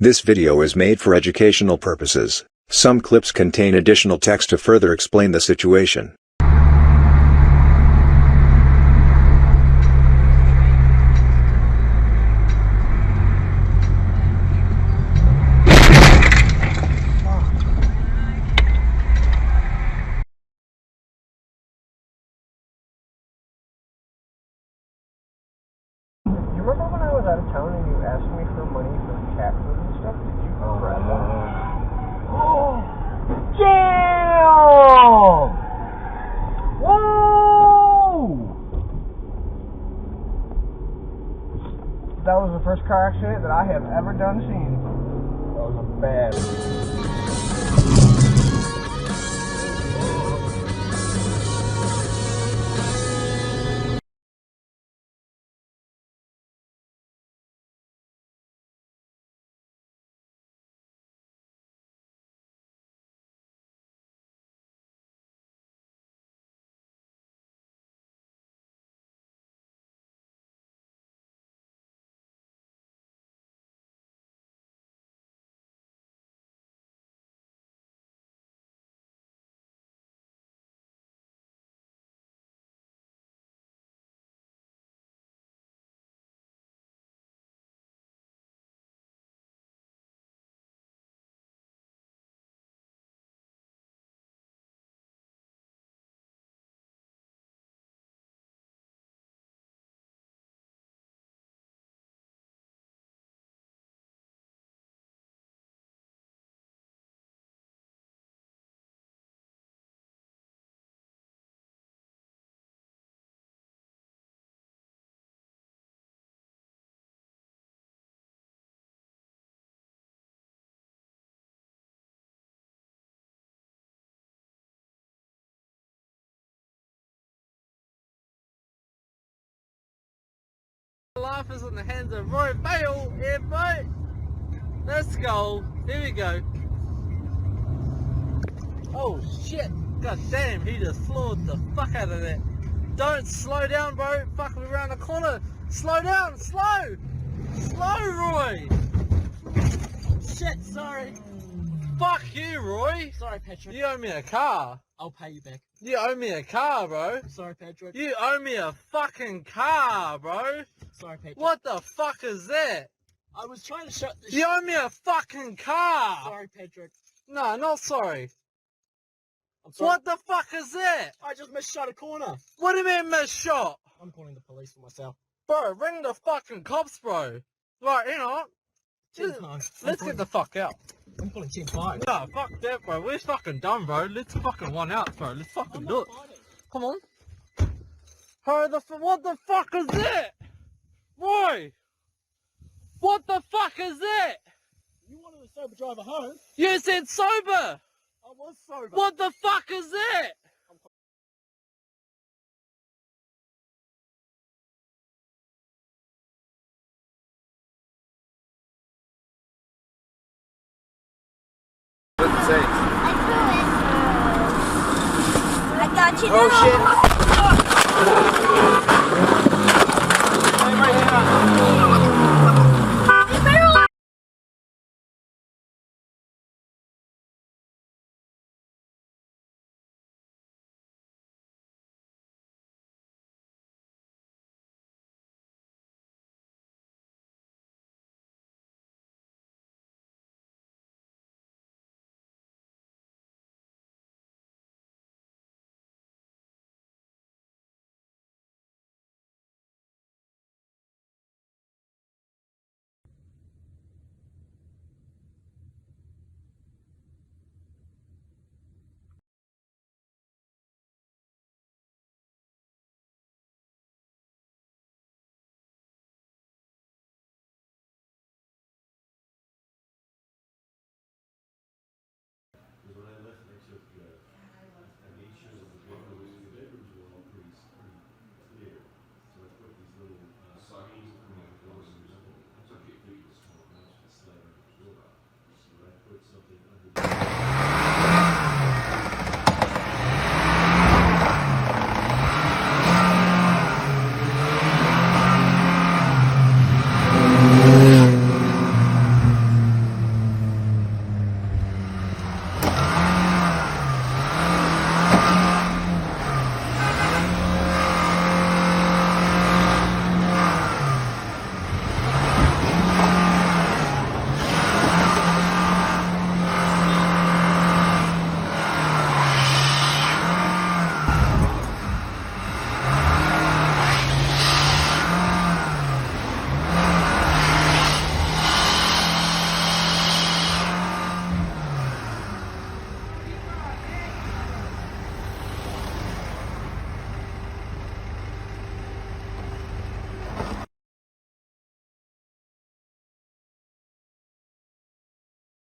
This video is made for educational purposes. Some clips contain additional text to further explain the situation. Remember when I was out of town and you asked me for money for cat food and stuff? Did you grab that? Oh! Damn! Whoa! That was the first car accident that I have ever done seen. That was a bad one. Life is in the hands of Roy Bale, airboat. Let's go. Here we go. Oh shit. God damn, he just floored the fuck out of that. Don't slow down, bro. Fuck me around the corner. Slow down. Slow. Slow, Roy. Shit, sorry. Fuck you, Roy. Sorry, Patrick. You owe me a car. I'll pay you back. You owe me a car, bro. Sorry, Patrick. You owe me a fucking car, bro. Sorry, Patrick. What the fuck is that? I was trying to shut the You owe me a fucking car. Sorry, Patrick. No, not sorry. I'm sorry. What the fuck is that? I just missed shot a corner. What do you mean miss shot? I'm calling the police for myself. Bro, ring the fucking cops, bro. Right, you know, 10-5. let's get the fuck out. I'm calling 10-5. No, fuck that, bro. We're fucking done, bro. Let's fucking one out, bro. Let's fucking I'm do not it. fighting. Come on. What the fuck is that? Roy! What the fuck is that? You wanted a sober driver home? You said sober! I was sober. What the fuck is that? I got you now. Oh shit! Hey, right here.